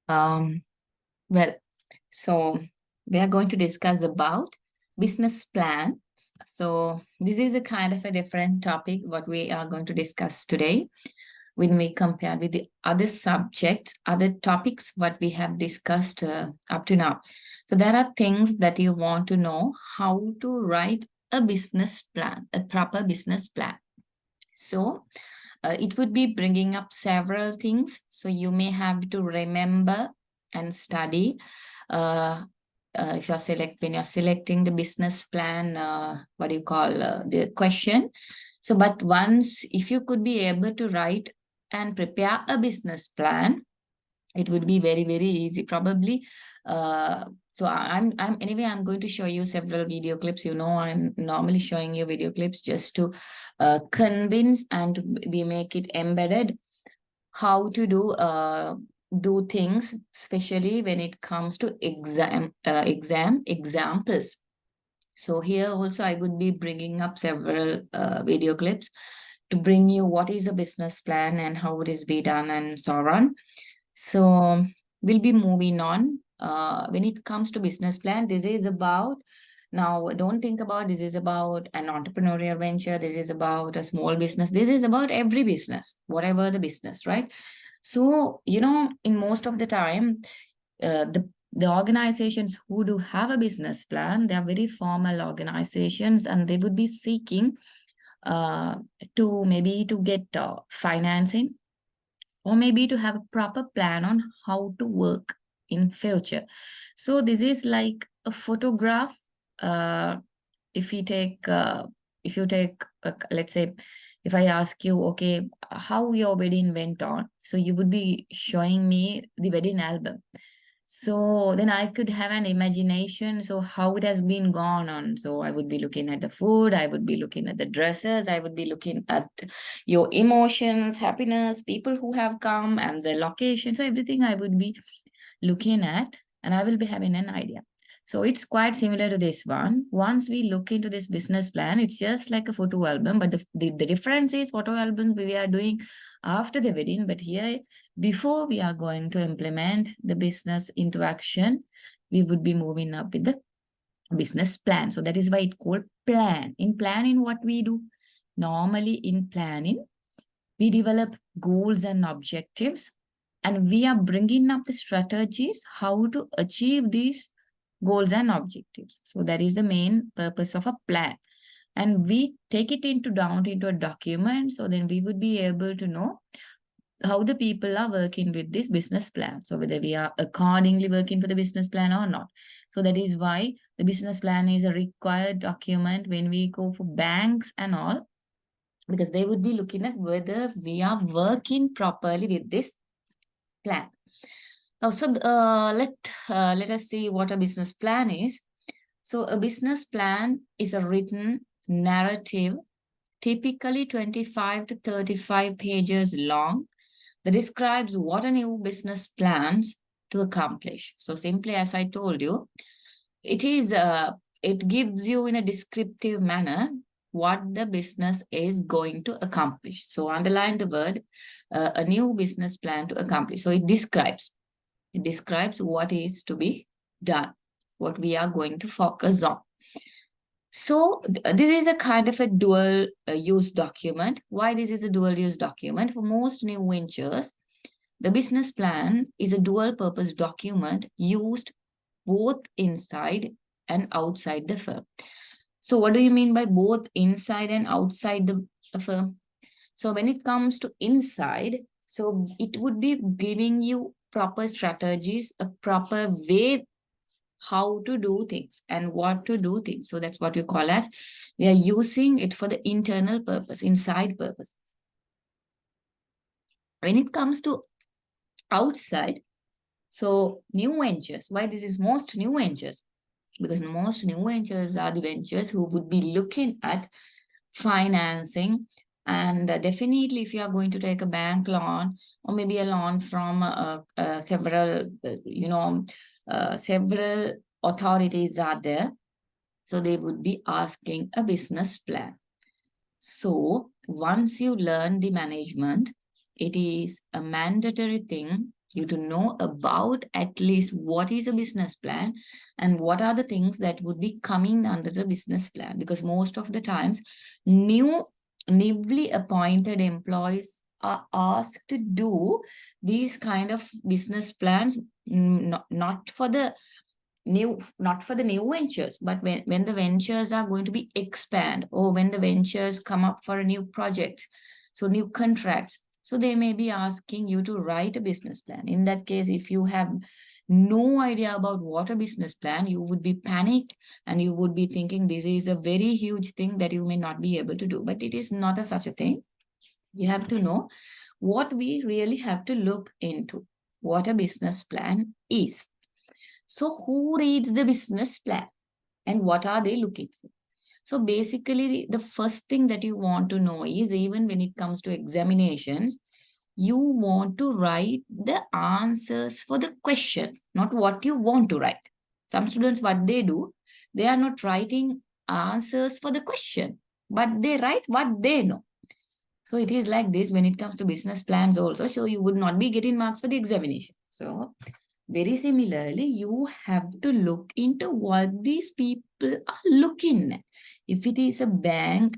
Um, well, so we are going to discuss about business plans. So this is a kind of a different topic what we are going to discuss today when we compare with the other subjects, other topics what we have discussed up to now. So there are things that you want to know how to write a business plan, a proper business plan. So it would be bringing up several things. So you may have to remember and study. Uh, if you're when you're selecting the business plan, what do you call the question? So, but once if you could be able to write and prepare a business plan, it would be very very easy probably. I'm going to show you several video clips. I'm normally showing you video clips just to convince and we make it embedded how to do things, especially when it comes to exam examples. So here also I would be bringing up several video clips to bring you what is a business plan and how it is be done and so on. So we'll be moving on. When it comes to business plan, this is about, now don't think about this is about an entrepreneurial venture. This is about a small business. This is about every business, whatever the business, right? So, in most of the time, the organizations who do have a business plan, they are very formal organizations and they would be seeking uh, to get financing, or maybe to have a proper plan on how to work in future. So this is like a photograph. uh, if we take if you take let's say, if I ask you, okay, how your wedding went on, so you would be showing me the wedding album. So then I could have an imagination. So how it has been gone on. So I would be looking at the food, I would be looking at the dresses, I would be looking at your emotions, happiness, people who have come, and the location. So everything I would be looking at, and I will be having an idea. So it's quite similar to this one. Once we look into this business plan, it's just like a photo album, but the difference is photo albums we are doing after the wedding, but here, before we are going to implement the business into action, we would be moving up with the business plan. So that is why it's called plan. In planning, what we do? Normally in planning, we develop goals and objectives, and we are bringing up the strategies how to achieve these goals and objectives. So that is the main purpose of a plan. And we take it down into a document, so then we would be able to know how the people are working with this business plan. So whether we are accordingly working for the business plan or not. So that is why the business plan is a required document when we go for banks and all, because they would be looking at whether we are working properly with this plan. Let us see what a business plan is. So a business plan is a written narrative, typically 25 to 35 pages long, that describes what a new business plans to accomplish. So simply, as I told you, it gives you in a descriptive manner what the business is going to accomplish. So underline the word a new business plan to accomplish. So it describes what is to be done, what we are going to focus on. So this is a kind of a dual use document. Why this is a dual use document? For most new ventures, the business plan is a dual purpose document used both inside and outside the firm. So what do you mean by both inside and outside the firm? So when it comes to inside, so it would be giving you proper strategies, a proper way how to do things and what to do things. So that's what we call as, we are using it for the internal purpose, inside purpose. When it comes to outside, so new ventures, why this is most new ventures? Because most new ventures are the ventures who would be looking at financing. And definitely, if you are going to take a bank loan or maybe a loan from several authorities are there, so they would be asking a business plan. So once you learn the management, it is a mandatory thing you to know about at least what is a business plan and what are the things that would be coming under the business plan. Because most of the times, newly appointed employees are asked to do these kind of business plans, not for the new ventures, but when the ventures are going to be expand, or when the ventures come up for a new project, so new contracts, so they may be asking you to write a business plan. In that case, if you have no idea about what a business plan, you would be panicked and you would be thinking this is a very huge thing that you may not be able to do. But it is not a such a thing. You have to know what we really have to look into, what a business plan is. So who reads the business plan and what are they looking for? So basically, the first thing that you want to know is, even when it comes to examinations, you want to write the answers for the question, not what you want to write. Some students, what they do, they are not writing answers for the question, but they write what they know. So it is like this when it comes to business plans also. So you would not be getting marks for the examination. So very similarly, you have to look into what these people are looking at. If it is a bank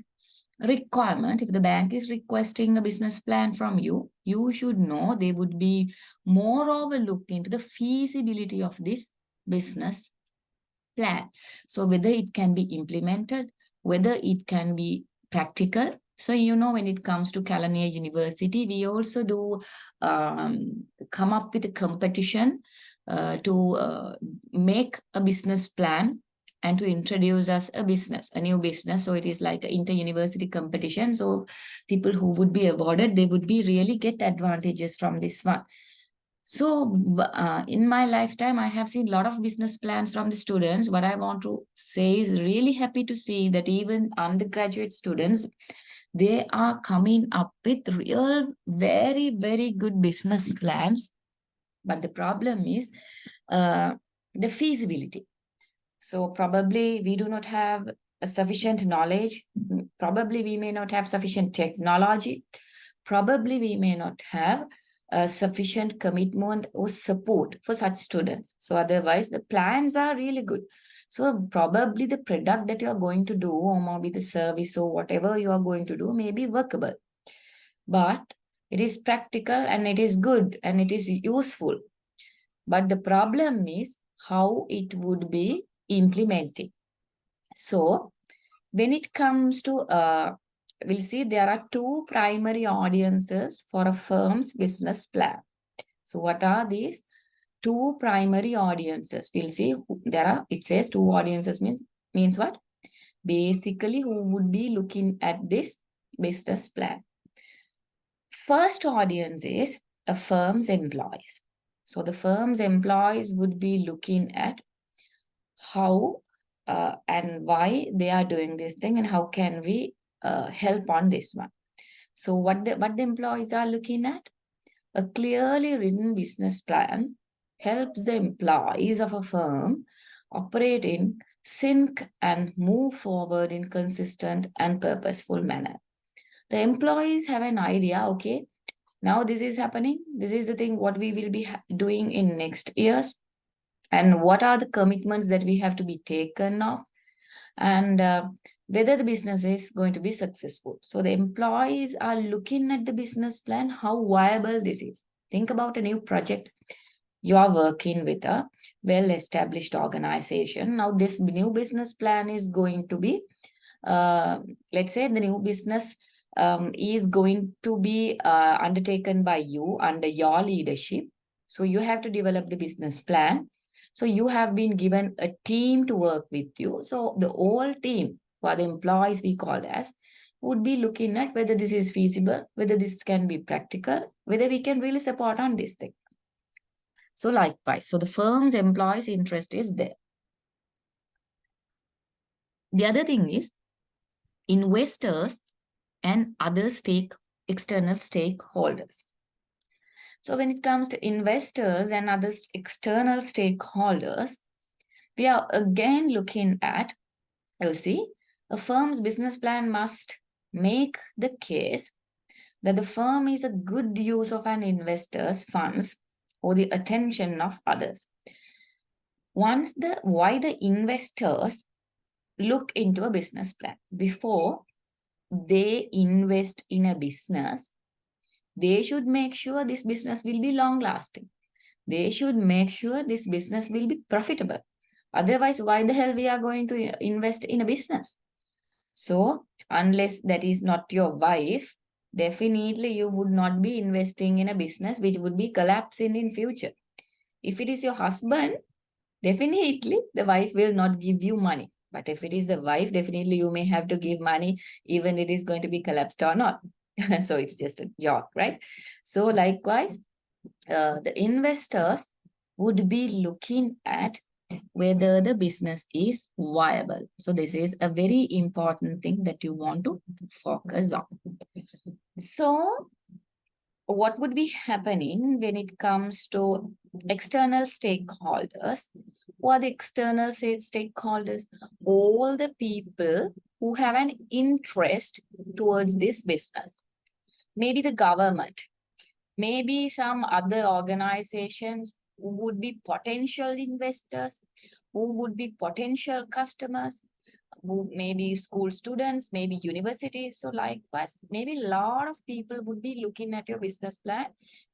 requirement, if the bank is requesting a business plan from you, you should know they would be moreover look into the feasibility of this business plan. So whether it can be implemented, whether it can be practical. So, when it comes to Kalaniya University, we also do come up with a competition to make a business plan and to introduce us a new business. So it is like an inter-university competition. So people who would be awarded, they would be really get advantages from this one. So in my lifetime, I have seen a lot of business plans from the students. What I want to say is really happy to see that even undergraduate students, they are coming up with real, very, very good business plans. But the problem is the feasibility. So probably we do not have a sufficient knowledge. Probably we may not have sufficient technology. Probably we may not have sufficient commitment or support for such students. So otherwise, the plans are really good. So probably the product that you are going to do, or maybe the service or whatever you are going to do, may be workable. But it is practical and it is good and it is useful. But the problem is how it would be implemented. So when it comes to we'll see there are two primary audiences for a firm's business plan. So what are these two primary audiences? We'll see it says two audiences means what? Basically, who would be looking at this business plan? First audience is a firm's employees. So the firm's employees would be looking at how and why they are doing this thing and how can we help on this one. So what the employees are looking at? A clearly written business plan helps the employees of a firm operate in sync and move forward in consistent and purposeful manner. The employees have an idea, okay, now this is happening. This is the thing what we will be doing in next years. And what are the commitments that we have to be taken of, and whether the business is going to be successful. So the employees are looking at the business plan, how viable this is. Think about a new project. You are working with a well-established organization. Now this new business plan is going to be, let's say the new business is going to be undertaken by you under your leadership. So you have to develop the business plan. So you have been given a team to work with you. So the whole team, for the employees we called as, would be looking at whether this is feasible, whether this can be practical, whether we can really support on this thing. So likewise, so the firm's employees' interest is there. The other thing is investors and other external stakeholders. So when it comes to investors and other external stakeholders, we are again looking at, you see, a firm's business plan must make the case that the firm is a good use of an investor's funds or the attention of others. Why the investors look into a business plan before they invest in a business, they should make sure this business will be long lasting. They should make sure this business will be profitable. Otherwise, why the hell we are going to invest in a business? So, unless that is not your wife, definitely you would not be investing in a business which would be collapsing in future. If it is your husband, definitely the wife will not give you money. But if it is the wife, definitely you may have to give money, even it is going to be collapsed or not. So it's just a joke, right? So likewise, the investors would be looking at whether the business is viable. So this is a very important thing that you want to focus on. So what would be happening when it comes to external stakeholders? Who are the external stakeholders? All the people who have an interest towards this business. Maybe the government, maybe some other organizations who would be potential investors, who would be potential customers, who maybe school students, maybe universities. So likewise, maybe a lot of people would be looking at your business plan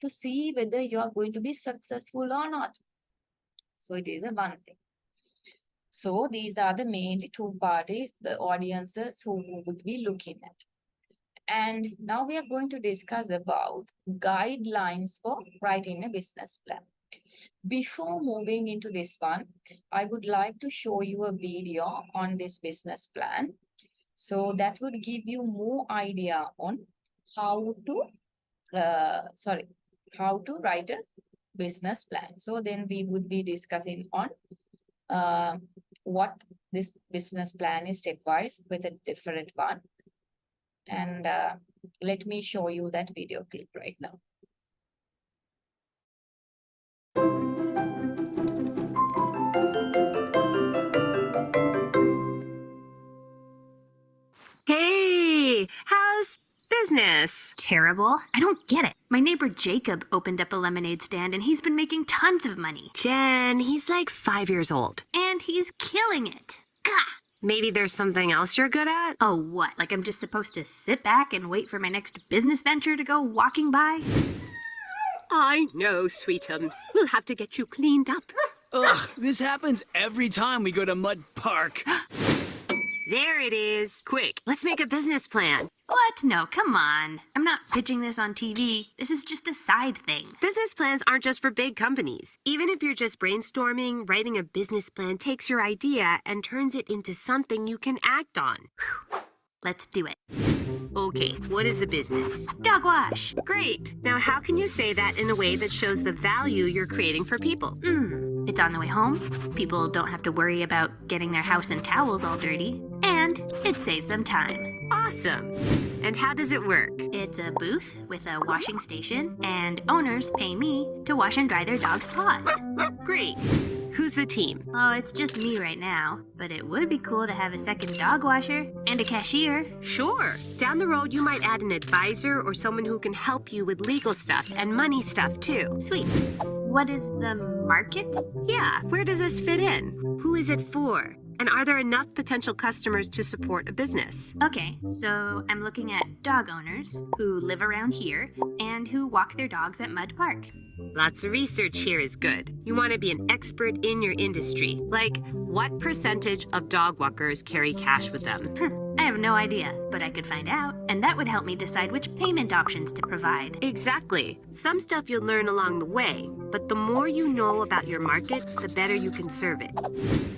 to see whether you are going to be successful or not. So it is a one thing. So these are the mainly two parties, the audiences who would be looking at. And now we are going to discuss about guidelines for writing a business plan. Before moving into this one, I would like to show you a video on this business plan. So that would give you more idea on how to write a business plan. So then we would be discussing on what this business plan is stepwise with a different one. And let me show you that video clip right now. Hey, how's business? Terrible. I don't get it. My neighbor Jacob opened up a lemonade stand and he's been making tons of money. Jen, he's like 5 years old. And he's killing it. Gah! Maybe there's something else you're good at? Oh, what? Like I'm just supposed to sit back and wait for my next business venture to go walking by? I know, sweetums. We'll have to get you cleaned up. Ugh, this happens every time we go to Mud Park. There it is. Quick, let's make a business plan. What? No, come on. I'm not pitching this on TV. This is just a side thing. Business plans aren't just for big companies. Even if you're just brainstorming, writing a business plan takes your idea and turns it into something you can act on. Let's do it. Okay, what is the business? Dog wash. Great. Now, how can you say that in a way that shows the value you're creating for people? It's on the way home. People don't have to worry about getting their house and towels all dirty. And it saves them time. Awesome. And how does it work? It's a booth with a washing station, and owners pay me to wash and dry their dog's paws. Great. Who's the team? Oh, it's just me right now, but it would be cool to have a second dog washer and a cashier. Sure. Down the road, you might add an advisor or someone who can help you with legal stuff and money stuff, too. Sweet. What is the market? Yeah, where does this fit in? Who is it for? And are there enough potential customers to support a business? Okay, so I'm looking at dog owners who live around here and who walk their dogs at Mud Park. Lots of research here is good. You want to be an expert in your industry. Like, what percentage of dog walkers carry cash with them? I have no idea, but I could find out, and that would help me decide which payment options to provide. Exactly. Some stuff you'll learn along the way, but the more you know about your market, the better you can serve it.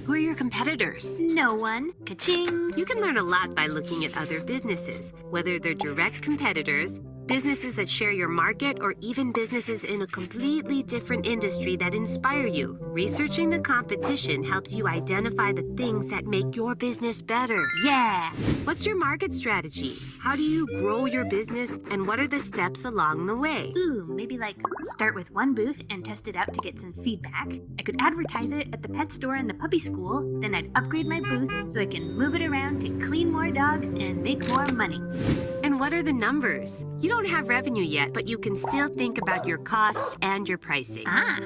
Who are your competitors? No one. Ka-ching! You can learn a lot by looking at other businesses, whether they're direct competitors, businesses that share your market, or even businesses in a completely different industry that inspire you. Researching the competition helps you identify the things that make your business better. Yeah! What's your market strategy? How do you grow your business, and what are the steps along the way? Ooh, maybe like start with one booth and test it out to get some feedback. I could advertise it at the pet store and the puppy school, then I'd upgrade my booth so I can move it around to clean more dogs and make more money. And Then what are the numbers? You don't have revenue yet, but you can still think about your costs and your pricing. Ah,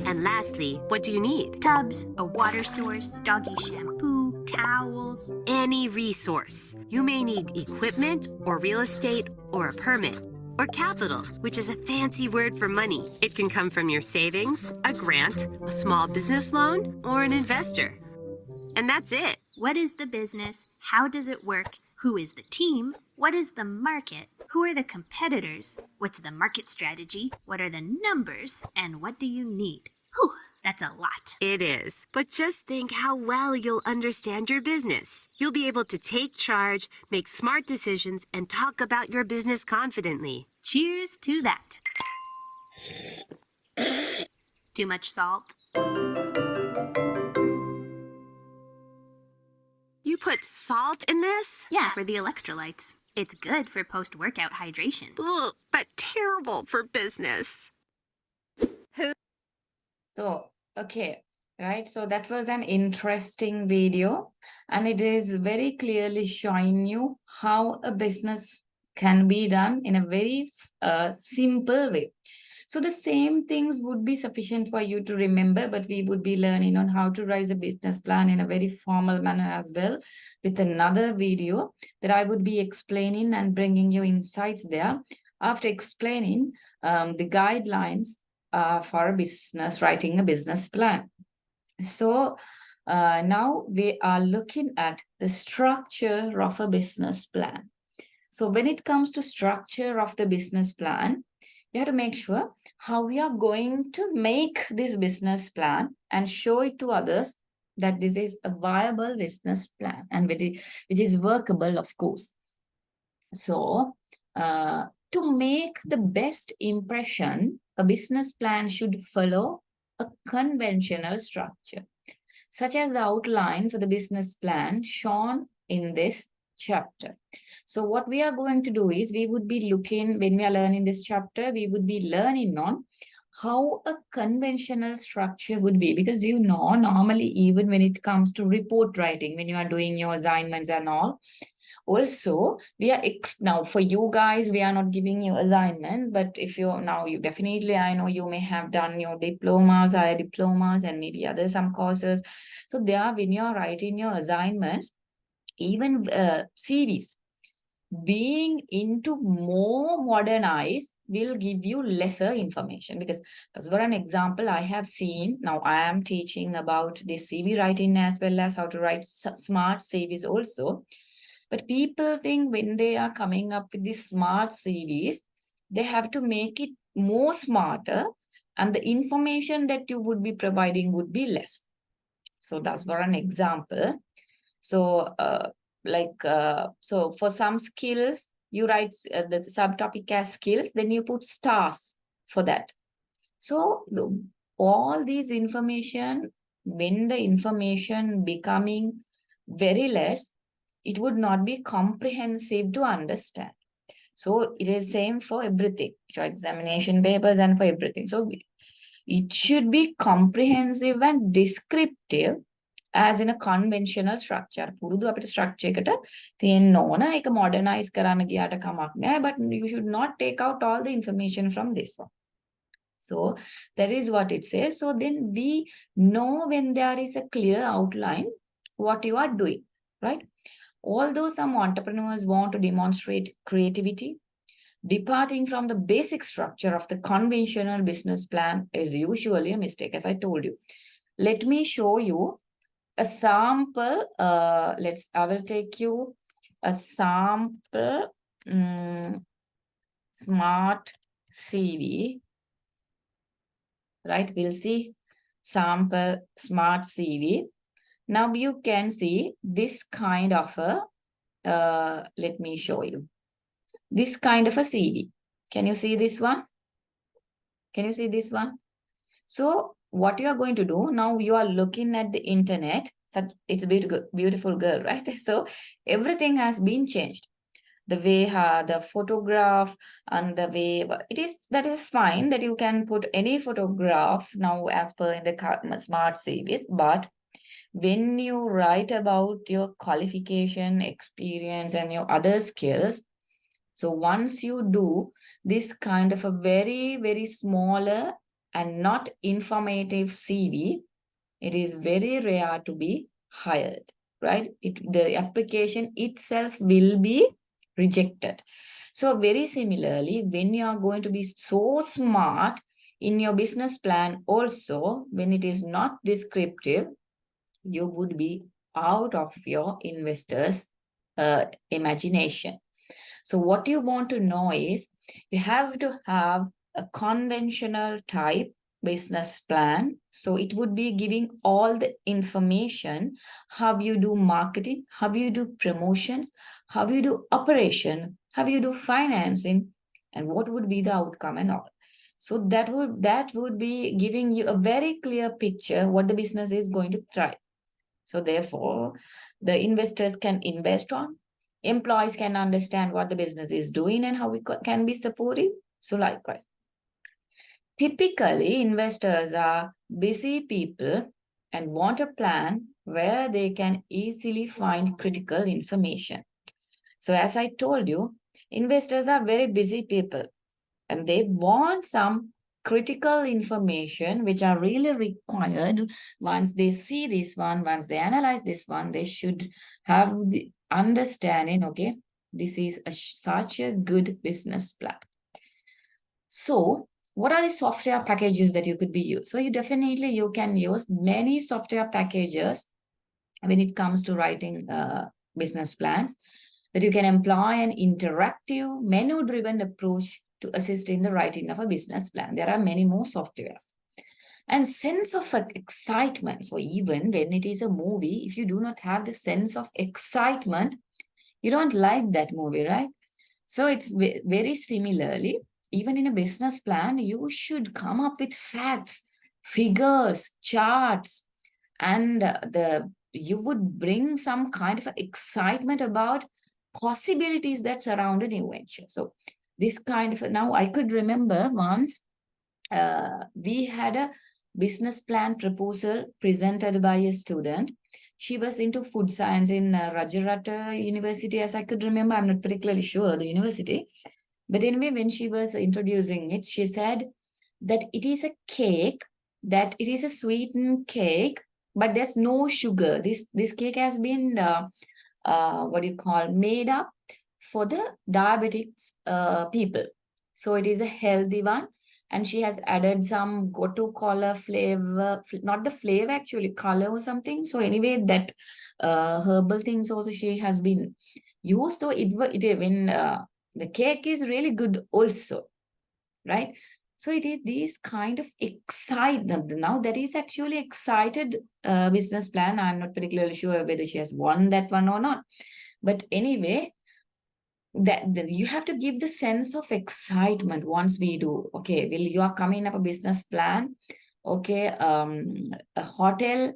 And lastly, what do you need? tubs, a water source, doggy shampoo, towels. Any resource. You may need equipment or real estate or a permit. Or capital, which is a fancy word for money. It can come from your savings, a grant, a small business loan, or an investor. And that's it. What is the business? How does it work? Who is the team? What is the market? Who are the competitors? What's the market strategy? What are the numbers? And what do you need? Whew, that's a lot. It is. But just think how well you'll understand your business. You'll be able to take charge, make smart decisions, and talk about your business confidently. Cheers to that. Too much salt? You put salt in this? Yeah, for the electrolytes. It's good for post-workout hydration. Ugh, but terrible for business. So, okay, right. So that was an interesting video, and it is very clearly showing you how a business can be done in a very simple way. So the same things would be sufficient for you to remember, but we would be learning on how to write a business plan in a very formal manner as well, with another video that I would be explaining and bringing you insights there after explaining the guidelines for a business, writing a business plan. So now we are looking at the structure of a business plan. So when it comes to structure of the business plan, you have to make sure how we are going to make this business plan and show it to others that this is a viable business plan and which is workable, of course. So to make the best impression, a business plan should follow a conventional structure, such as the outline for the business plan shown in this chapter. So what we are going to do is we would be looking, when we are learning this chapter, we would be learning on how a conventional structure would be, because you know, normally even when it comes to report writing, when you are doing your assignments and all, also we are now for you guys, we are not giving you assignment, but if you now, you definitely, I know you may have done your diplomas, higher diplomas, and maybe other some courses. So there, when you are writing your assignments, even CVs, being into more modernized will give you lesser information, because that's for an example I have seen. Now I am teaching about the CV writing as well as how to write smart CVs also. But people think when they are coming up with these smart CVs, they have to make it more smarter, and the information that you would be providing would be less. So that's for an example. So so for some skills, you write the subtopic as skills, then you put stars for that. So all these information, when the information becoming very less, it would not be comprehensive to understand. So it is same for everything, for examination papers and for everything. So it should be comprehensive and descriptive as in a conventional structure. පුරුදු අපිට structure එකට තියෙන්න ඕන. ඒක modernize කරන්න ගියාට කමක් නැහැ, but you should not take out all the information from this one. So that is what it says. So then we know when there is a clear outline what you are doing, right? Although some entrepreneurs want to demonstrate creativity, departing from the basic structure of the conventional business plan is usually a mistake, as I told you. Let me show you a sample. I will take you a sample smart CV, right? We'll see sample smart CV. Now you can see this kind of a, let me show you. This kind of a CV. Can you see this one? Can you see this one? So what you are going to do, now you are looking at the internet. So it's a beautiful girl, right? So everything has been changed. The way the photograph and the way that is fine that you can put any photograph now as per in the smart CVs, but when you write about your qualification, experience, and your other skills, So once you do this kind of a very, very smaller and not informative CV, it is very rare to be hired, right? The application itself will be rejected. So very similarly, when you are going to be so smart in your business plan also, when it is not descriptive, you would be out of your investors' imagination. So what you want to know is you have to have a conventional type business plan. So it would be giving all the information, how you do marketing, how you do promotions, how you do operation, how you do financing, and what would be the outcome and all. So that would be giving you a very clear picture what the business is going to thrive. So therefore, the investors can invest on, employees can understand what the business is doing and how we can be supportive. So likewise, typically investors are busy people and want a plan where they can easily find critical information. So as I told you, investors are very busy people and they want some critical information which are really required. Once they see this one, once they analyze this one, they should have the understanding, okay, this is such a good business plan. So what are the software packages that you could be used? So you can use many software packages when it comes to writing business plans, that you can employ an interactive menu-driven approach to assist in the writing of a business plan. There are many more softwares. And sense of excitement. So even when it is a movie, if you do not have the sense of excitement, you don't like that movie, right? So it's very similarly, even in a business plan, you should come up with facts, figures, charts, and you would bring some kind of excitement about possibilities that surround a new venture. So this kind of, now I could remember once we had a business plan proposal presented by a student. She was into food science in Rajarata University, as I could remember. I'm not particularly sure the university. But anyway, when she was introducing it, she said that it is a cake, that it is a sweetened cake, but there's no sugar. This cake has been made up for the diabetics people. So it is a healthy one, and she has added some gotu color flavor, not the flavor actually, color or something. So anyway, that herbal things also she has been used. So when the cake is really good also, right? So it is these kind of excitement. Now that is actually excited business plan. I'm not particularly sure whether she has won that one or not. But anyway, that you have to give the sense of excitement once we do. Okay, well, you are coming up a business plan. Okay, a hotel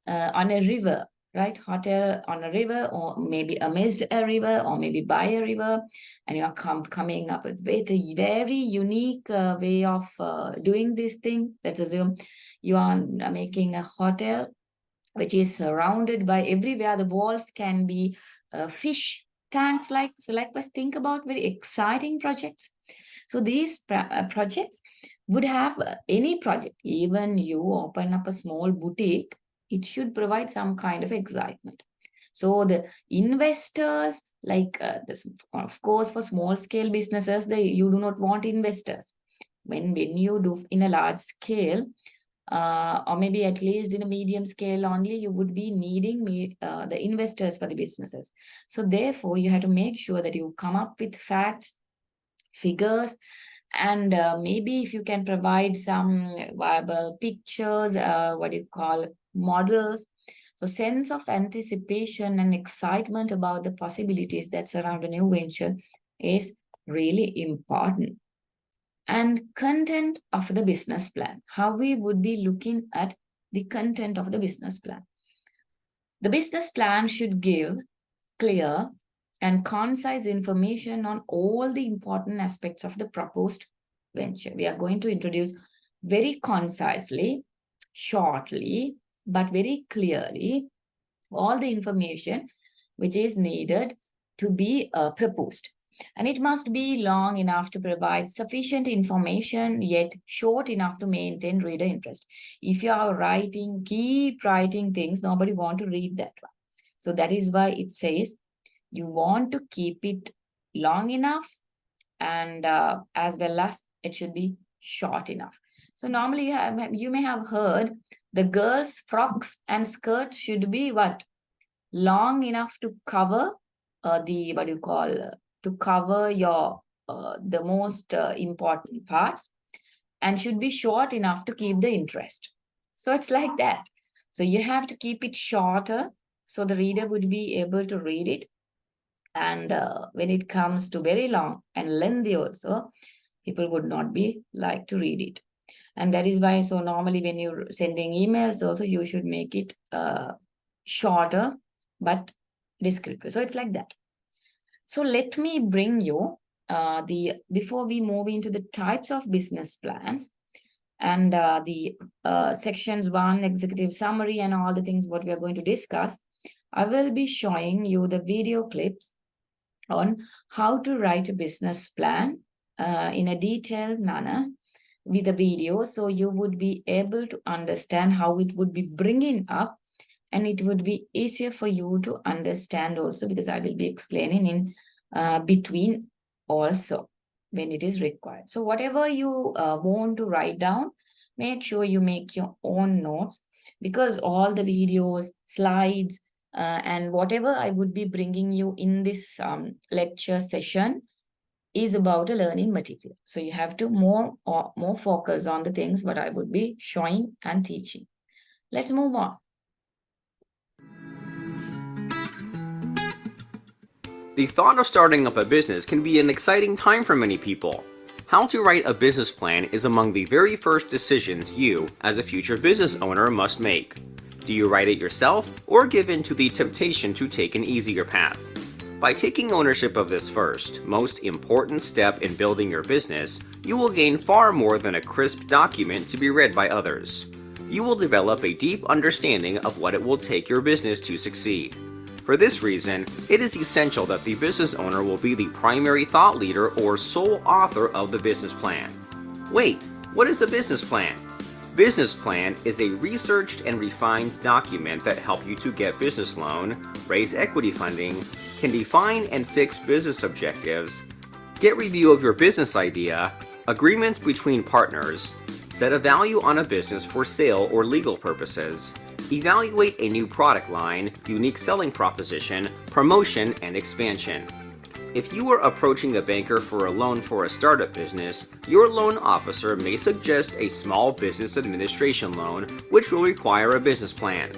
on a river, right? Hotel on a river, or maybe amidst a river, or maybe by a river, and you are coming up with a very unique way of doing this thing. Let's assume you are making a hotel which is surrounded by everywhere. The walls can be fish tanks, likewise think about very exciting projects. So these projects would have any project, even you open up a small boutique, it should provide some kind of excitement. So the investors, like this, of course, for small scale businesses, you do not want investors. When you do in a large scale, or maybe at least in a medium scale only, you would be needing the investors for the businesses. So therefore, you have to make sure that you come up with facts, figures, and maybe if you can provide some viable pictures, models. So sense of anticipation and excitement about the possibilities that surround a new venture is really important. And content of the business plan, how we would be looking at the content of the business plan. The business plan should give clear and concise information on all the important aspects of the proposed venture. We are going to introduce very concisely, shortly, but very clearly all the information which is needed to be proposed. and it must be long enough to provide sufficient information yet short enough to maintain reader interest. If you are writing, keep writing things, nobody want to read that one. So that is why it says you want to keep it long enough, and as well as it should be short enough. So normally you may have heard the girls' frocks and skirts should be what? Long enough to cover the what you call to cover your the most important parts, and should be short enough to keep the interest. So it's like that. So you have to keep it shorter so the reader would be able to read it. And when it comes to very long and lengthy also, people would not be like to read it. And that is why, so normally when you're sending emails also, you should make it shorter but descriptive. So it's like that. So let me bring you before we move into the types of business plans and the sections 1, executive summary, and all the things what we are going to discuss, I will be showing you the video clips on how to write a business plan in a detailed manner with a video, so you would be able to understand how it would be bringing up, and it would be easier for you to understand also, because I will be explaining in between also when it is required. So whatever you want to write down, make sure you make your own notes, because all the videos, slides, and whatever I would be bringing you in this lecture session is about a learning material. So you have to more focus on the things what I would be showing and teaching. Let's move on. The thought of starting up a business can be an exciting time for many people. How to write a business plan is among the very first decisions you, as a future business owner, must make. Do you write it yourself, or give in to the temptation to take an easier path? By taking ownership of this first, most important step in building your business, you will gain far more than a crisp document to be read by others. You will develop a deep understanding of what it will take your business to succeed. For this reason, it is essential that the business owner will be the primary thought leader or sole author of the business plan. Wait, what is a business plan? Business plan is a researched and refined document that helps you to get business loan, raise equity funding, can define and fix business objectives, get review of your business idea, agreements between partners, set a value on a business for sale or legal purposes, evaluate a new product line, unique selling proposition, promotion, and expansion. If you are approaching a banker for a loan for a startup business, your loan officer may suggest a small business administration loan, which will require a business plan.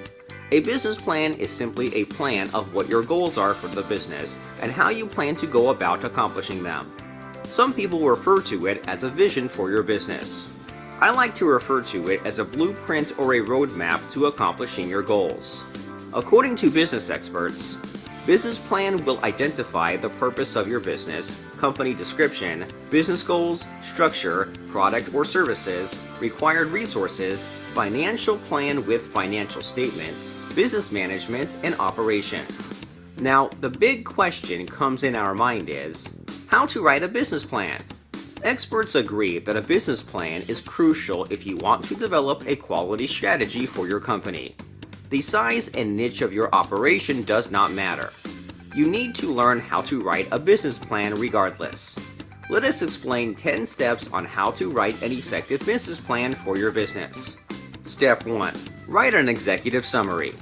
A business plan is simply a plan of what your goals are for the business and how you plan to go about accomplishing them. Some people refer to it as a vision for your business. I like to refer to it as a blueprint or a roadmap to accomplishing your goals. According to business experts, business plan will identify the purpose of your business, company description, business goals, structure, product or services, required resources, financial plan with financial statements, business management, and operation. Now, the big question comes in our mind is, how to write a business plan? Experts agree that a business plan is crucial if you want to develop a quality strategy for your company. The size and niche of your operation does not matter. You need to learn how to write a business plan regardless. Let us explain 10 steps on how to write an effective business plan for your business. Step 1. Write an executive summary.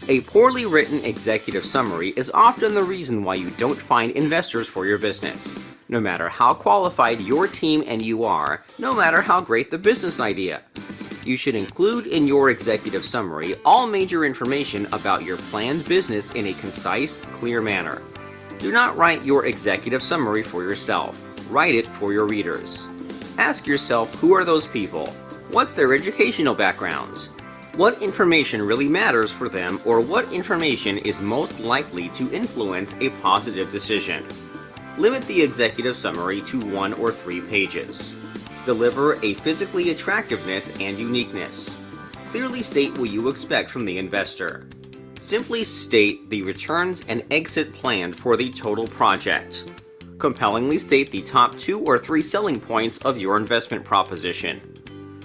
A poorly written executive summary is often the reason why you don't find investors for your business. No matter how qualified your team and you are, no matter how great the business idea. You should include in your executive summary all major information about your planned business in a concise, clear manner. Do not write your executive summary for yourself. Write it for your readers. Ask yourself, who are those people? What's their educational backgrounds? What information really matters for them, or what information is most likely to influence a positive decision? Limit the executive summary to 1 or 3 pages. Deliver a physically attractiveness and uniqueness. Clearly state what you expect from the investor. Simply state the returns and exit plan for the total project. Compellingly state the top 2 or 3 selling points of your investment proposition.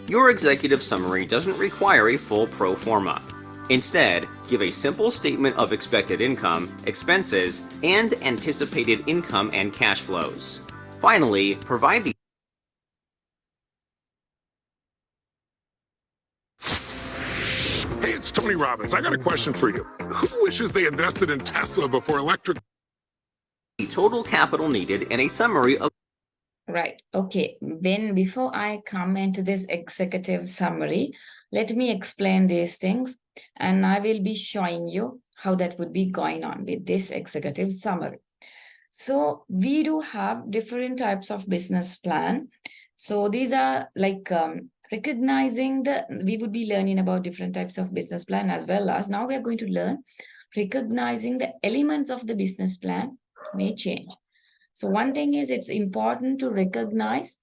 Your executive summary doesn't require a full pro forma. Instead, give a simple statement of expected income, expenses, and anticipated income and cash flows. Finally, provide the Hey, it's Tony Robbins. I got a question for you. Who wishes they invested in Tesla before electric? total capital needed and a summary of Right. Okay. Before I come into this executive summary, let me explain these things, and I will be showing you how that would be going on with this executive summary. So we do have different types of business plan. So these are like recognizing we would be learning about different types of business plan, as well as now we are going to learn recognizing the elements of the business plan may change. So one thing is, it's important to recognize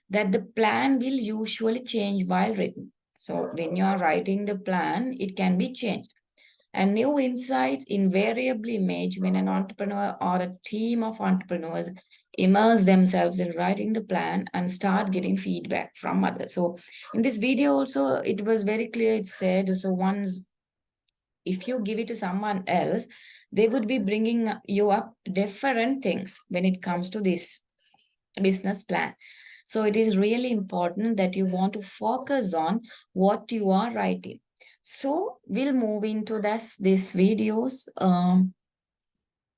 that the plan will usually change while written. So when you are writing the plan, it can be changed. And new insights invariably emerge when an entrepreneur or a team of entrepreneurs immerse themselves in writing the plan and start getting feedback from others. So in this video also, it was very clear, it said, so once if you give it to someone else, they would be bringing you up different things when it comes to this business plan. So it is really important that you want to focus on what you are writing. So we'll move into this videos,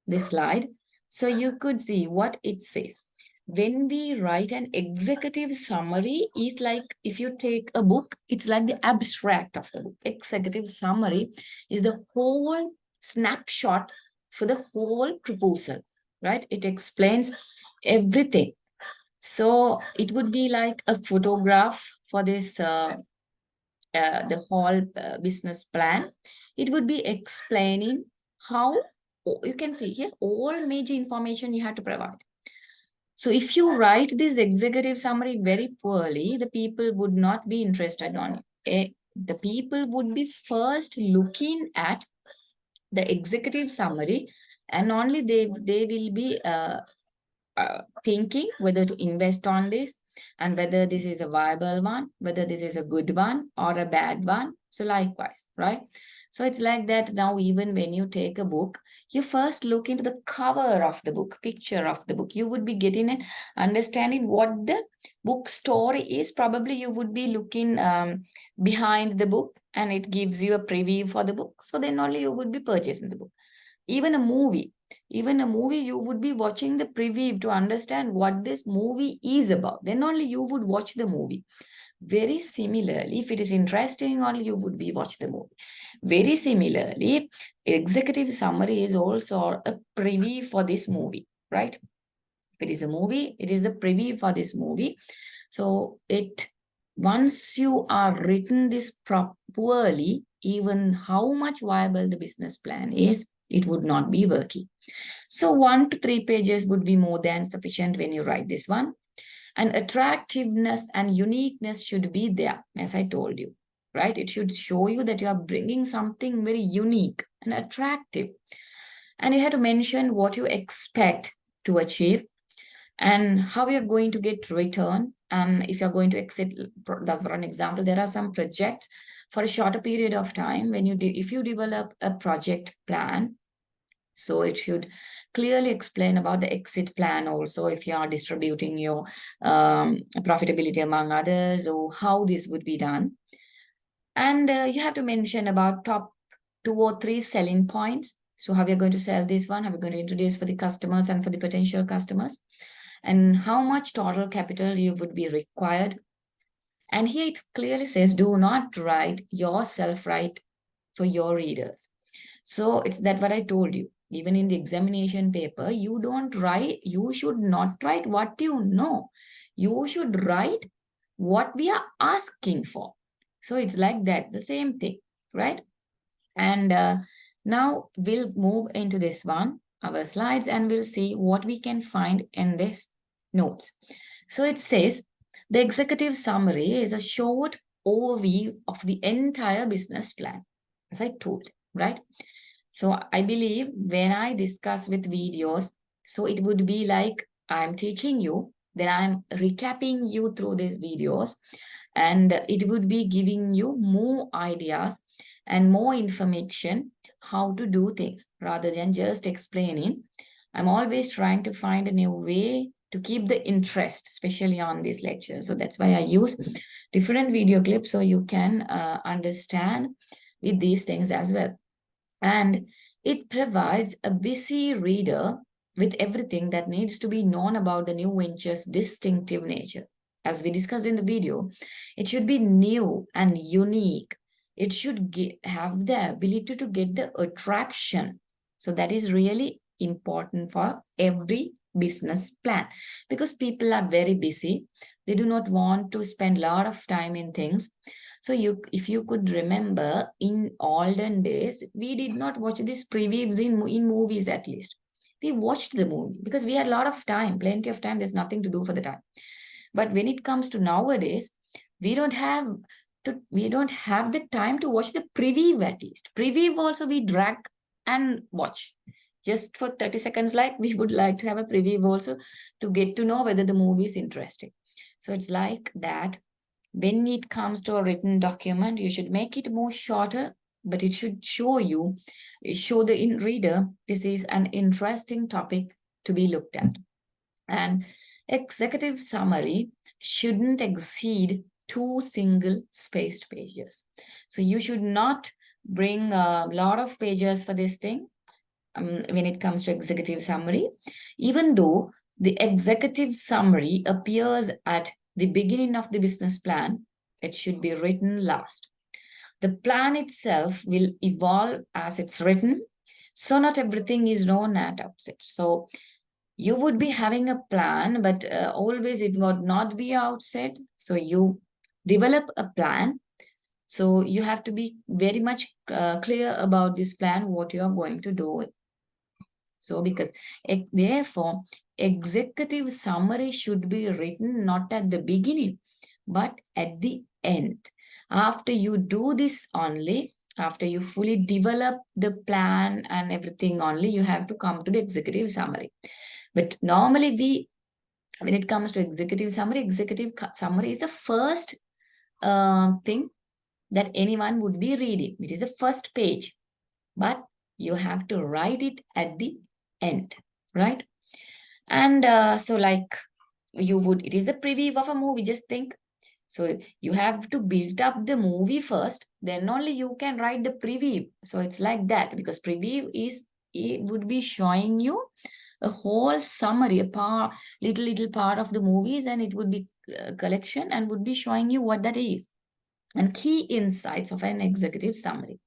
this slide. So you could see what it says. When we write an executive summary, is like if you take a book, it's like the abstract of the book. Executive summary is the whole snapshot for the whole proposal, right? It explains everything. So it would be like a photograph for this the whole business plan. It would be explaining how, you can see here, all major information you have to provide. So if you write this executive summary very poorly, the people would not be interested on it. The people would be first looking at the executive summary, and only they will be thinking whether to invest on this and whether this is a viable one, whether this is a good one or a bad one. So likewise, right? So it's like that now. Even when you take a book, you first look into the cover of the book, picture of the book. You would be getting an understanding what the book story is. Probably you would be looking behind the book, and it gives you a preview for the book. So then only you would be purchasing the book. Even a movie, you would be watching the preview to understand what this movie is about. Then only you would watch the movie. Very similarly, if it is interesting, only you would be watch the movie. Very similarly, executive summary is also a preview for this movie, right? If it is a movie, it is the preview for this movie. So once you are written this poorly, even how much viable the business plan is, it would not be working. So 1 to 3 pages would be more than sufficient when you write this one. And attractiveness and uniqueness should be there, as I told you, right? It should show you that you are bringing something very unique and attractive. And you have to mention what you expect to achieve and how you're going to get return. And if you're going to exit, that's for an example, there are some projects for a shorter period of time. If you develop a project plan, so it should clearly explain about the exit plan also, if you are distributing your profitability among others, or how this would be done. And you have to mention about top 2 or 3 selling points. So how we are going to sell this one, how we're going to introduce for the customers and for the potential customers, and how much total capital you would be required. And here it clearly says, do not write yourself, write for your readers. So it's that what I told you. Even in the examination paper, you should not write what you know. You should write what we are asking for. So it's like that, the same thing, right? And now we'll move into this one, our slides, and we'll see what we can find in this notes. So it says, the executive summary is a short overview of the entire business plan, as I told, right? So I believe when I discuss with videos, So it would be like I'm teaching you, then I'm recapping you through these videos, and it would be giving you more ideas and more information how to do things rather than just explaining. I'm always trying to find a new way to keep the interest, especially on these lectures. So that's why I use different video clips so you can understand with these things as well. And it provides a busy reader with everything that needs to be known about the new venture's distinctive nature. As we discussed in the video, it should be new and unique. It should have the ability to get the attraction. So that is really important for every business plan, because people are very busy. They do not want to spend a lot of time in things. So if you could remember, in olden days, we did not watch these previews in movies at least. We watched the movie because we had a lot of time, plenty of time. There's nothing to do for the time. But when it comes to nowadays, we don't have the time to watch the preview at least. Preview also we drag and watch. Just for 30 seconds, like we would like to have a preview also to get to know whether the movie is interesting. So it's like that. When it comes to a written document, you should make it more shorter, but it should show the reader this is an interesting topic to be looked at. And executive summary shouldn't exceed 2 single-spaced pages. So you should not bring a lot of pages for this thing when it comes to executive summary, even though the executive summary appears at the beginning of the business plan, it should be written last. The plan itself will evolve as it's written, so not everything is known at outset. So you would be having a plan, but always it would not be outset. So you develop a plan. So you have to be very much clear about this plan, what you are going to do. So because therefore, executive summary should be written not at the beginning, but at the end. After you do this only, after you fully develop the plan and everything only, you have to come to the executive summary. But normally when it comes to executive summary is the first thing that anyone would be reading. It is the first page, but you have to write it at the end, right? And so like it is a preview of a movie, just think. So you have to build up the movie first, then only you can write the preview. So it's like that, because preview it would be showing you a whole summary, little part of the movies, and it would be a collection and would be showing you what that is and key insights of an executive summary.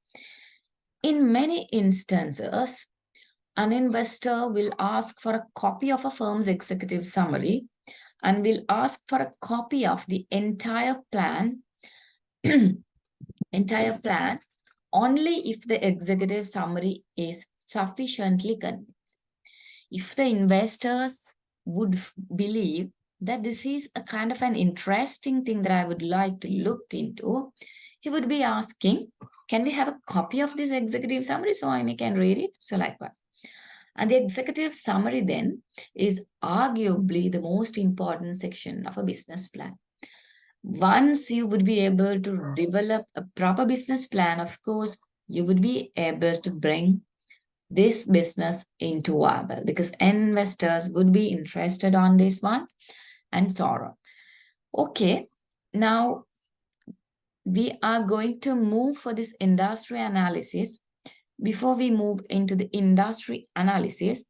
In many instances, an investor will ask for a copy of a firm's executive summary and will ask for a copy of the entire plan, only if the executive summary is sufficiently convincing. If the investors would believe that this is a kind of an interesting thing that I would like to look into, he would be asking, can we have a copy of this executive summary so I can read it? So likewise. And the executive summary then is arguably the most important section of a business plan. Once you would be able to develop a proper business plan, of course, you would be able to bring this business into viable, because investors would be interested on this one and so on. Okay, now we are going to move for this industry analysis. Before we move into the industry analysis,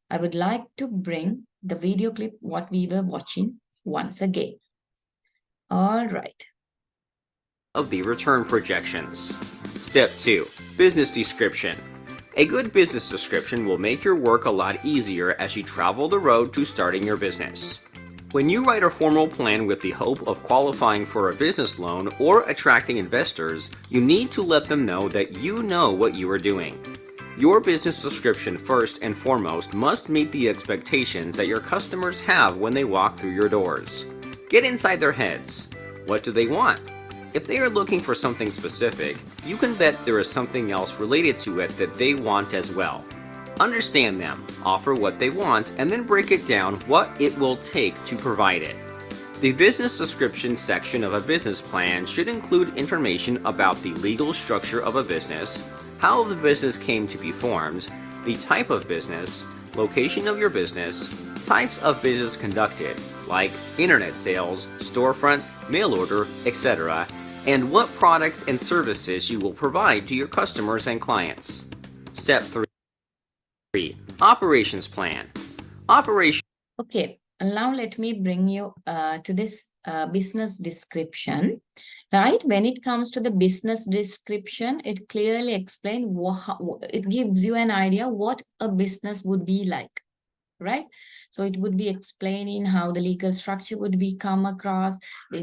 I would like to bring the video clip what we were watching once again. All right. Of the return projections. Step 2. Business description. A good business description will make your work a lot easier as you travel the road to starting your business. When you write a formal plan with the hope of qualifying for a business loan or attracting investors, you need to let them know that you know what you are doing. Your business description first and foremost must meet the expectations that your customers have when they walk through your doors. Get inside their heads. What do they want? If they are looking for something specific, you can bet there is something else related to it that they want as well. Understand them, offer what they want, and then break it down what it will take to provide it. The business description section of a business plan should include information about the legal structure of a business, how the business came to be formed, the type of business, location of your business, types of business conducted, like internet sales, storefronts, mail order, etc., and what products and services you will provide to your customers and clients. Step 3. Operations plan. Okay, now let me bring you to this business description. Right, when it comes to the business description, it clearly explains, it gives you an idea what a business would be like, right? So it would be explaining how the legal structure would be come across.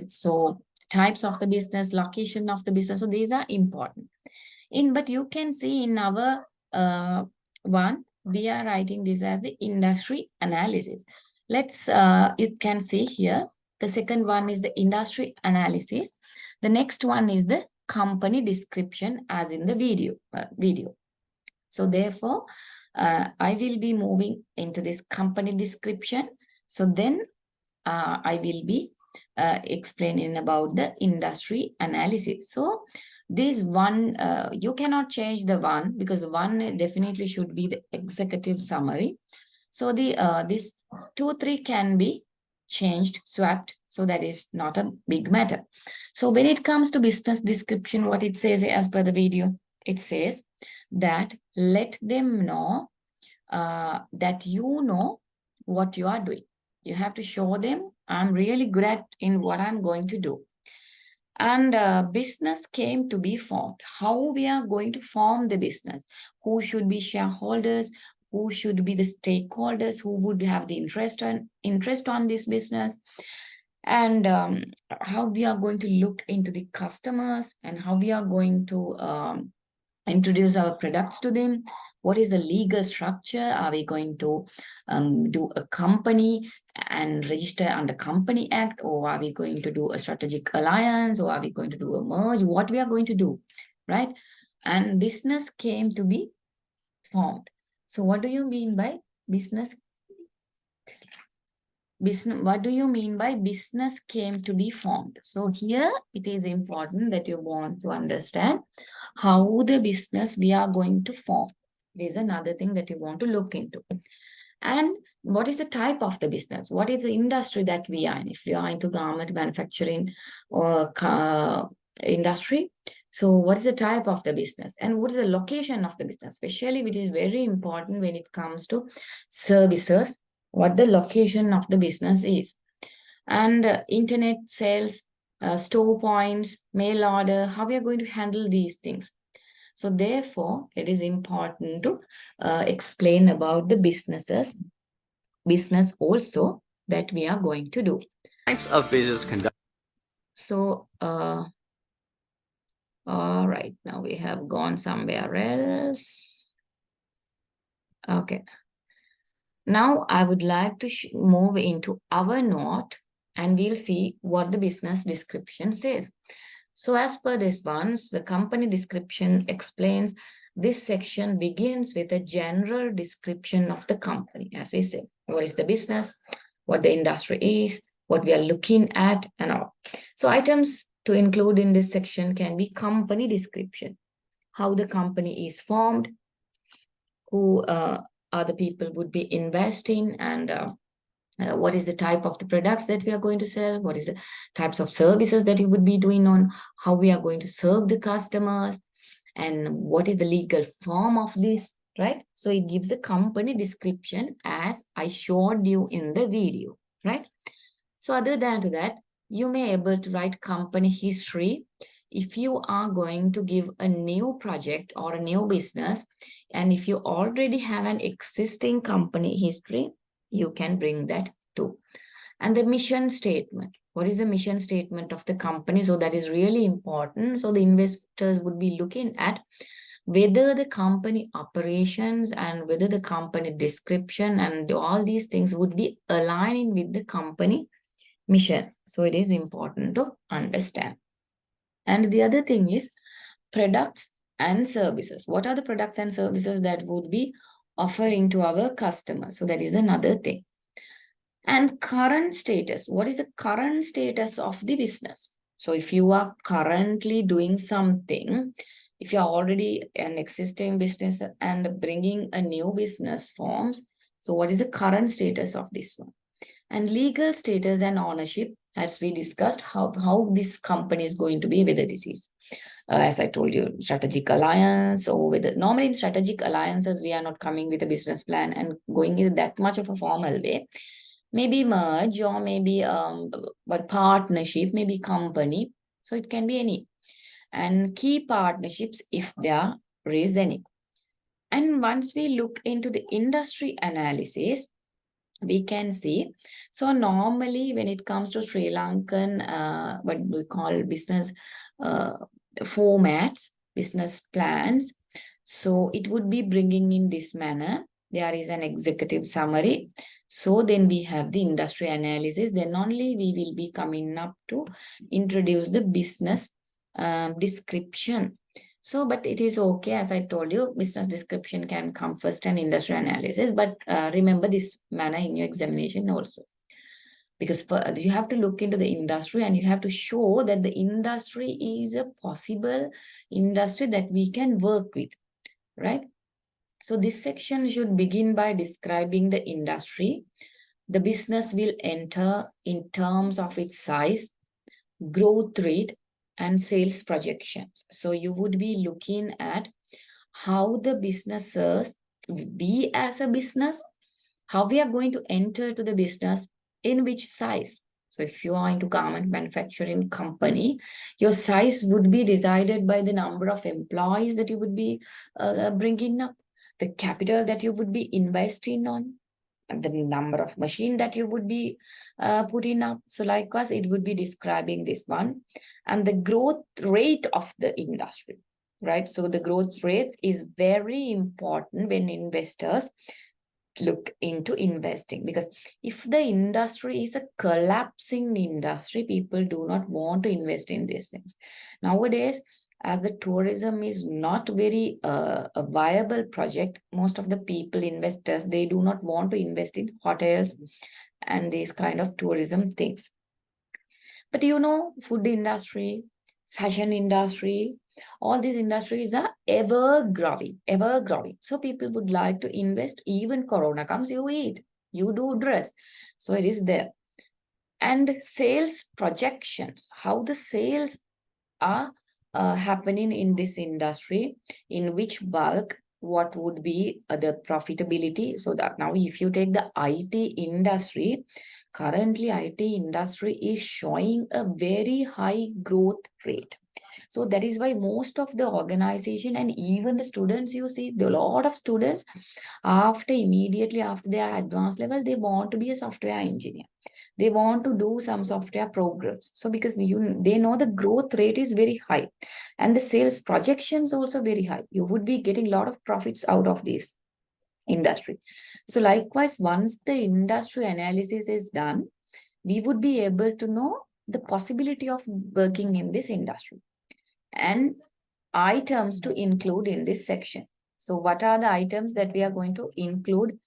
So types of the business, location of the business. So these are important. But you can see in our one, we are writing this as the industry analysis. You can see here, the second one is the industry analysis. The next one is the company description as in the video. So therefore, I will be moving into this company description. So then I will be explaining about the industry analysis. So this one, you cannot change the one because the one definitely should be the executive summary. So this 2, 3 can be changed, swapped. So that is not a big matter. So when it comes to business description, what it says as per the video, it says that let them know that you know what you are doing. You have to show them I'm really good at in what I'm going to do. And business came to be formed. How we are going to form the business? Who should be shareholders? Who should be the stakeholders? Who would have the interest on this business? And how we are going to look into the customers and how we are going to introduce our products to them. What is the legal structure? Are we going to do a company and register under Company Act, or are we going to do a strategic alliance, or are we going to do a merge? What we are going to do, right? And business came to be formed. So what do you mean by business? What do you mean by business came to be formed? So here it is important that you want to understand how the business we are going to form. There's another thing that you want to look into. And what is the type of the business? What is the industry that we are in? If we are into garment manufacturing or industry, so what is the type of the business? And what is the location of the business? Especially, which is very important when it comes to services, what the location of the business is. And internet sales, store points, mail order, how we are going to handle these things. So therefore, it is important to explain about the business also that we are going to do. Types of business conduct. So, all right, now we have gone somewhere else. Okay. Now I would like to move into our note and we'll see what the business description says. So as per this one, the company description explains this section begins with a general description of the company. As we say, what is the business, what the industry is, what we are looking at and all. So items to include in this section can be company description, how the company is formed, who other people would be investing, and what is the type of the products that we are going to sell, what is the types of services that you would be doing on, how we are going to serve the customers, and what is the legal form of this, right? So it gives the company description as I showed you in the video, right? So other than to that, you may able to write company history if you are going to give a new project or a new business, and if you already have an existing company history, you can bring that too. And the mission statement. What is the mission statement of the company? So that is really important. So the investors would be looking at whether the company operations and whether the company description and all these things would be aligning with the company mission. So it is important to understand. And the other thing is products and services. What are the products and services that would be offering to our customers. So that is another thing. And current status, what is the current status of the business? So if you are currently doing something, if you are already an existing business and bringing a new business forms, so what is the current status of this one? And legal status and ownership, as we discussed, how this company is going to be, whether this is, as I told you, strategic alliance, or whether normally in strategic alliances, we are not coming with a business plan and going in that much of a formal way. Maybe merge, or maybe but partnership, maybe company. So it can be any. And key partnerships if there is any. And once we look into the industry analysis, we can see, so normally when it comes to Sri Lankan, what we call business formats, business plans, so it would be bringing in this manner. There is an executive summary. So then we have the industry analysis. Then only we will be coming up to introduce the business description. So, but it is okay, as I told you, business description can come first and industry analysis. But remember this manner in your examination also. Because you have to look into the industry and you have to show that the industry is a possible industry that we can work with, right? So this section should begin by describing the industry. The business will enter in terms of its size, growth rate, and sales projections. So you would be looking at how the businesses, we as a business, how we are going to enter to the business, in which size. So if you are into garment manufacturing company, your size would be decided by the number of employees that you would be bringing up, the capital that you would be investing on, and the number of machine that you would be putting up. So likewise, it would be describing this one, and the growth rate of the industry, right? So the growth rate is very important when investors look into investing, because if the industry is a collapsing industry, people do not want to invest in these things. Nowadays, as the tourism is not very a viable project, most of the people, investors, they do not want to invest in hotels and these kind of tourism things. But you know, food industry, fashion industry, all these industries are ever growing, ever growing. So people would like to invest. Even Corona comes, you eat, you do dress. So it is there. And sales projections, how the sales are happening in this industry, in which bulk, what would be the profitability. So that now if you take the IT industry, currently IT industry is showing a very high growth rate. So that is why most of the organization and even the students, you see, a lot of students immediately after their advanced level, they want to be a software engineer. They want to do some software programs. So because they know the growth rate is very high and the sales projections also very high. You would be getting a lot of profits out of this industry. So likewise, once the industry analysis is done, we would be able to know the possibility of working in this industry and items to include in this section. So what are the items that we are going to include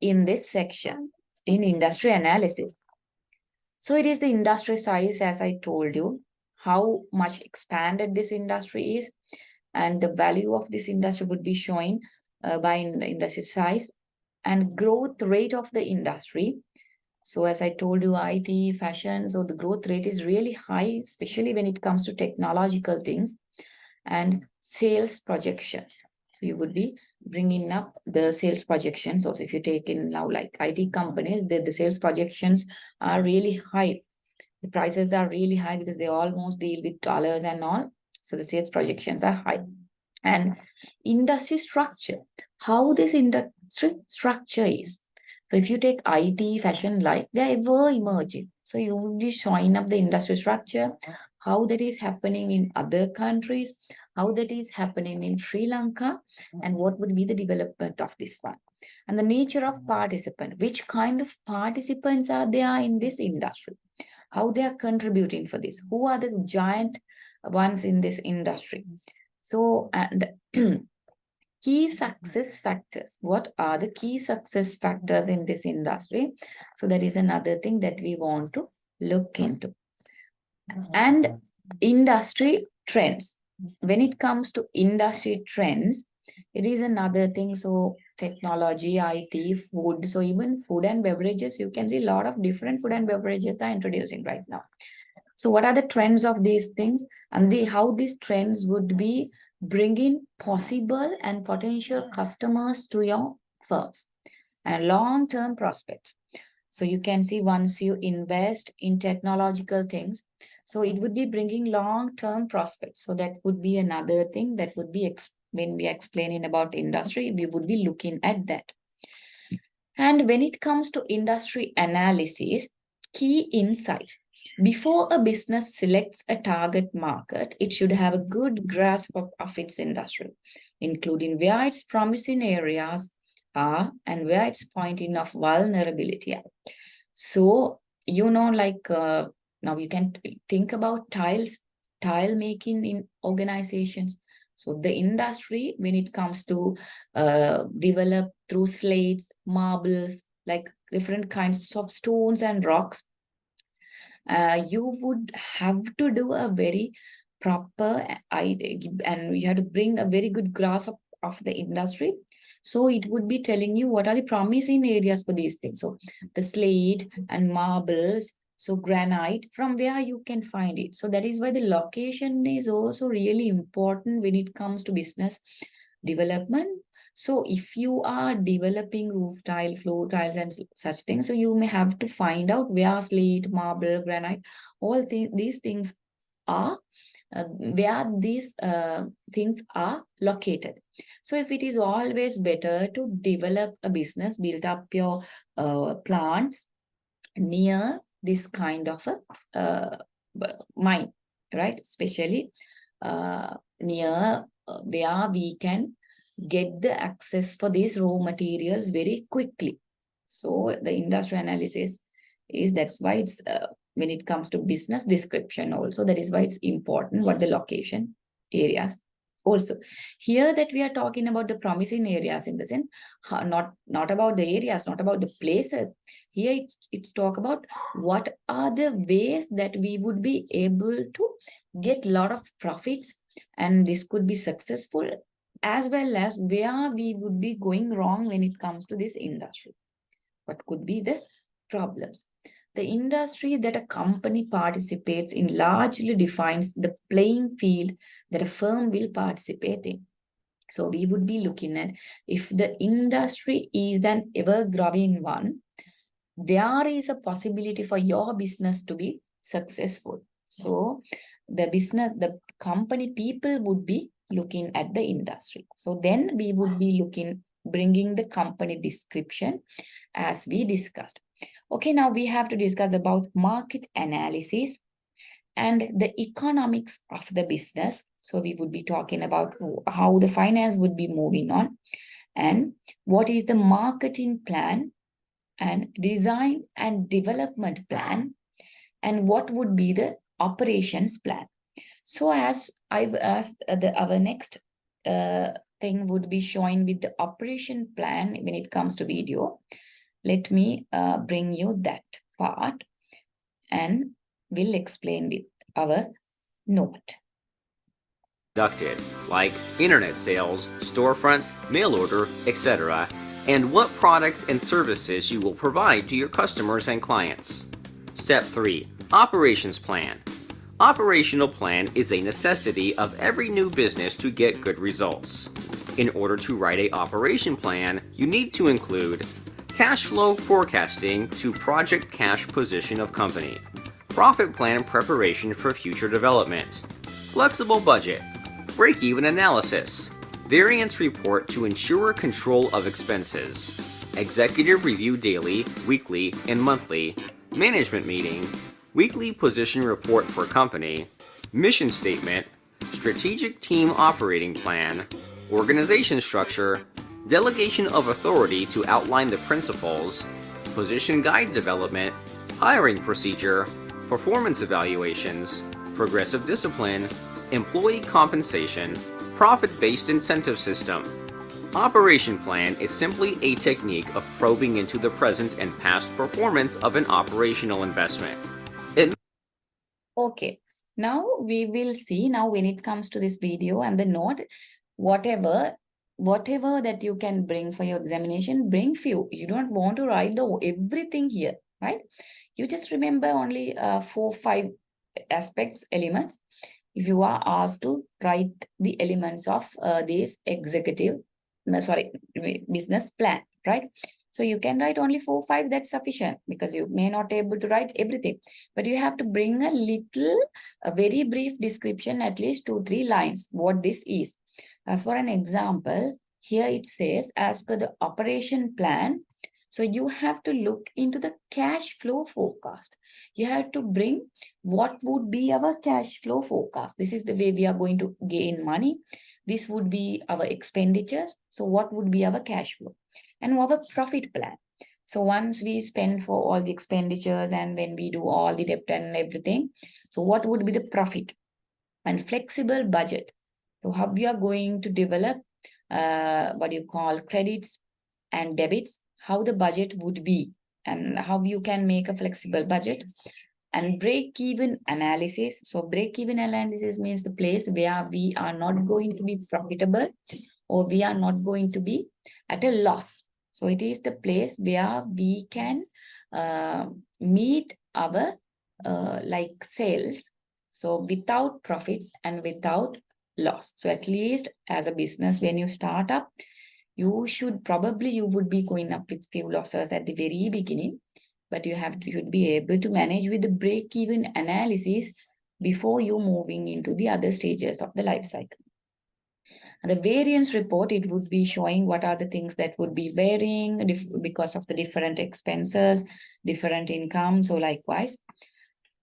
in this section in industry analysis? So it is the industry size, as I told you, how much expanded this industry is, and the value of this industry would be shown by the industry size and growth rate of the industry. So as I told you, IT, fashion, so the growth rate is really high, especially when it comes to technological things, and sales projections. So you would be bringing up the sales projections. Also, if you take in now like IT companies, the sales projections are really high. The prices are really high because they almost deal with dollars and all. So the sales projections are high. And industry structure, how this industry structure is. So if you take IT, fashion, like they are ever emerging. So you will be showing up the industry structure, how that is happening in other countries, how that is happening in Sri Lanka, and what would be the development of this one. And the nature of participant, which kind of participants are there in this industry, how they are contributing for this, who are the giant ones in this industry. So, and Key success factors. What are the key success factors in this industry? So that is another thing that we want to look into. And industry trends. When it comes to industry trends, it is another thing. So technology, IT, food. So even food and beverages, you can see a lot of different food and beverages are introducing right now. So what are the trends of these things, and how these trends would be bringing possible and potential customers to your firms and long-term prospects. So you can see once you invest in technological things, so it would be bringing long-term prospects. So that would be another thing that would be when we are explaining about industry, we would be looking at that. And when it comes to industry analysis, key insights. Before a business selects a target market, it should have a good grasp of its industry, including where its promising areas are and where its pointing of vulnerability are. So, now you can think about tile making in organizations. So the industry, when it comes to develop through slates, marbles, like different kinds of stones and rocks, you would have to do a very proper and you have to bring a very good grasp of the industry. So it would be telling you what are the promising areas for these things. So the slate and marbles, so granite, from where you can find it. So that is why the location is also really important when it comes to business development. So if you are developing roof tile, floor tiles, and such things, so you may have to find out where slate, marble, granite, all these things are, where these things are located. So if it is always better to develop a business, build up your plants near this kind of a mine, right? Especially near where we can get the access for these raw materials very quickly. So the industry analysis is, that's why it's when it comes to business description also, that is why it's important what the location areas. Also here that we are talking about the promising areas in the sense, not about the areas, not about the places. Here it's talk about what are the ways that we would be able to get a lot of profits, and this could be successful, as well as where we would be going wrong when it comes to this industry. What could be the problems? The industry that a company participates in largely defines the playing field that a firm will participate in. So we would be looking at, if the industry is an ever-growing one, there is a possibility for your business to be successful. So the company people would be looking at the industry. So then we would be bringing the company description as we discussed. Okay, now we have to discuss about market analysis and the economics of the business. So we would be talking about how the finance would be moving on, and what is the marketing plan and design and development plan, and what would be the operations plan. So as I've asked, our next thing would be showing with the operation plan when it comes to video. Let me bring you that part and we'll explain with our note. Conducted, like internet sales, storefronts, mail order, etc., and what products and services you will provide to your customers and clients. Step 3. Operations plan. Operational plan is a necessity of every new business to get good results. In order to write an operation plan, you need to include cash flow forecasting to project cash position of company, profit plan preparation for future development, flexible budget, break-even analysis, variance report to ensure control of expenses, executive review daily, weekly, and monthly, management meeting, weekly position report for company, mission statement, strategic team operating plan, organization structure, delegation of authority to outline the principles, position guide development, hiring procedure, performance evaluations, progressive discipline, employee compensation, profit-based incentive system, Operation plan is simply a technique of probing into the present and past performance of an operational investment. Okay, now we will see now when it comes to this video and the note, whatever that you can bring for your examination, bring few. You don't want to write the everything here, right? You just remember only 4-5 aspects, elements. If you are asked to write the elements of this business plan, right? So you can write only 4-5, that's sufficient, because you may not able to write everything, but you have to bring a very brief description, at least 2-3 lines, what this is. As for an example, here it says, as per the operation plan, so you have to look into the cash flow forecast. You have to bring what would be our cash flow forecast. This is the way we are going to gain money. This would be our expenditures. So what would be our cash flow? And our profit plan. So once we spend for all the expenditures and when we do all the debt and everything, so what would be the profit? And flexible budget. So how we are going to develop what you call credits and debits, how the budget would be and how you can make a flexible budget. And break-even analysis. So break-even analysis means the place where we are not going to be profitable or we are not going to be at a loss. So it is the place where we can meet our sales. So without profits and without loss. So at least as a business, when you start up, you would be going up with few losses at the very beginning, but should be able to manage with the break-even analysis before you moving into the other stages of the life cycle. And the variance report, it would be showing what are the things that would be varying because of the different expenses, different income, so likewise.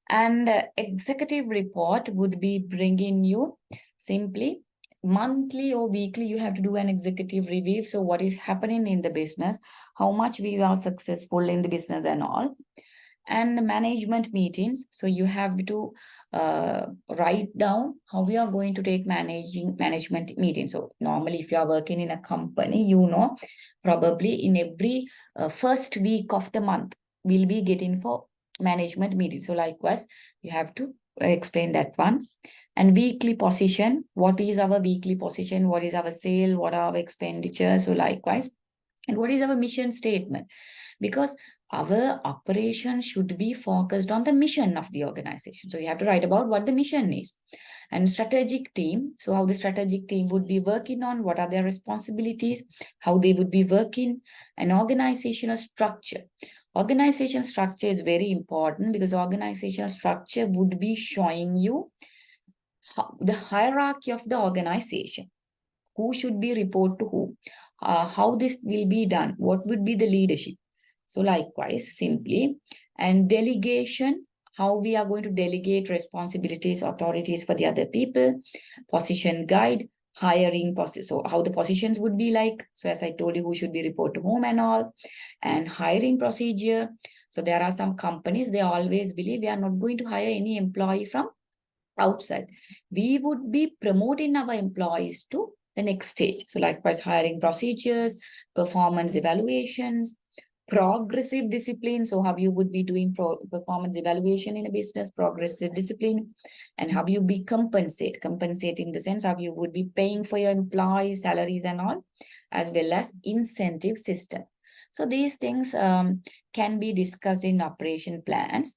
And executive report would be bringing you simply monthly or weekly, you have to do an executive review. So what is happening in the business, how much we are successful in the business and all. And the management meetings. So you have to write down how we are going to take management meetings. So normally if you are working in a company, you know, probably in every first week of the month, we'll be getting for management meeting. So likewise, you have to explain that one. And weekly position, what is our weekly position? What is our sale? What are our expenditures? So likewise, and what is our mission statement? Because our operation should be focused on the mission of the organization. So you have to write about what the mission is. And strategic team, so how the strategic team would be working on, what are their responsibilities, how they would be working, and organizational structure. Organization structure is very important because organizational structure would be showing you the hierarchy of the organization. Who should be report to who? How this will be done? What would be the leadership? So likewise, simply, and delegation, how we are going to delegate responsibilities, authorities for the other people, position guide, hiring process. So how the positions would be like. So as I told you, who should be report to whom and all, and hiring procedure. So there are some companies, they always believe we are not going to hire any employee from outside. We would be promoting our employees to the next stage. So likewise, hiring procedures, performance evaluations, progressive discipline. So how you would be doing performance evaluation in a business, progressive discipline, and how you be compensate in the sense how you would be paying for your employees' salaries and all, as well as incentive system. So these things can be discussed in operation plans.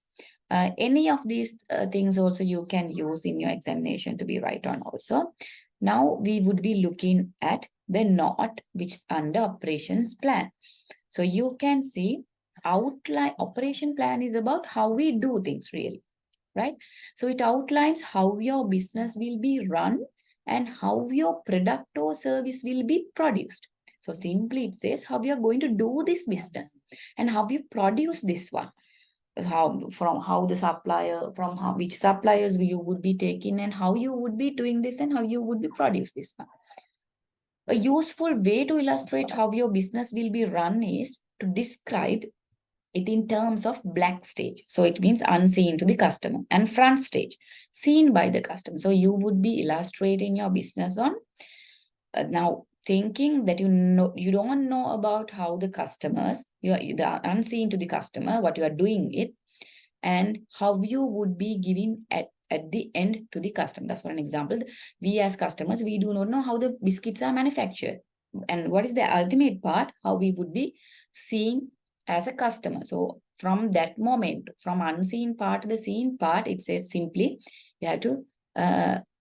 Any of these things also you can use in your examination to be right on also. Now we would be looking at the note which is under operations plan. So you can see outline. Operation plan is about how we do things really, right? So it outlines how your business will be run and how your product or service will be produced. So simply it says how we are going to do this business and how you produce this one. Which suppliers you would be taking and how you would be doing this and how you would be produce this one. A useful way to illustrate how your business will be run is to describe it in terms of black stage. So it means unseen to the customer, and front stage, seen by the customer. So you would be illustrating your business on now thinking that you don't know about how the customers, you are unseen to the customer, what you are doing it, and how you would be giving at the end to the customer. That's for an example. We as customers, we do not know how the biscuits are manufactured. And what is the ultimate part, how we would be seeing as a customer. So from that moment, from unseen part to the seen part, it says simply, you have to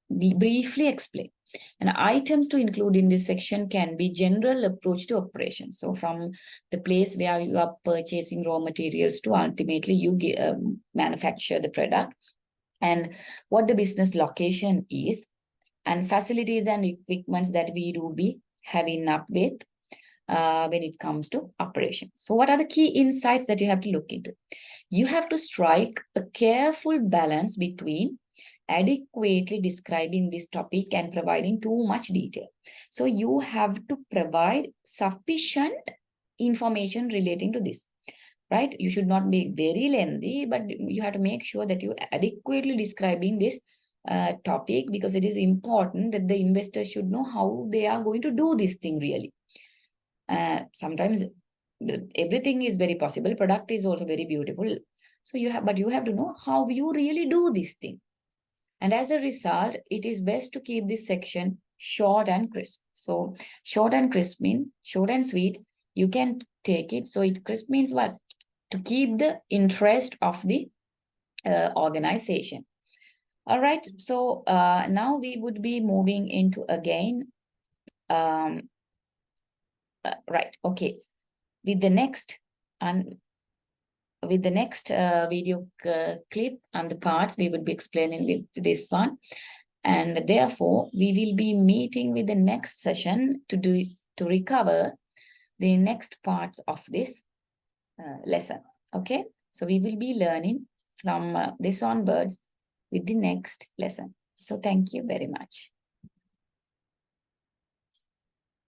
briefly explain. And items to include in this section can be general approach to operation. So from the place where you are purchasing raw materials to ultimately you manufacture the product, and what the business location is, and facilities and equipments that we do be having up with when it comes to operation. So what are the key insights that you have to look into? You have to strike a careful balance between adequately describing this topic and providing too much detail. So you have to provide sufficient information relating to this, right? You should not be very lengthy, but you have to make sure that you adequately describing this topic, because it is important that the investors should know how they are going to do this thing really. Sometimes everything is very possible. Product is also very beautiful. So you have to know how you really do this thing. And as a result, it is best to keep this section short and crisp. So short and crisp means short and sweet. You can take it. So crisp means what? To keep the interest of the organization. All right. So now we would be moving into again. Right. Okay. With the next video clip and the parts, we would be explaining this one. And therefore, we will be meeting with the next session to recover the next parts of this lesson. Okay. So we will be learning from this onwards with the next lesson. So thank you very much.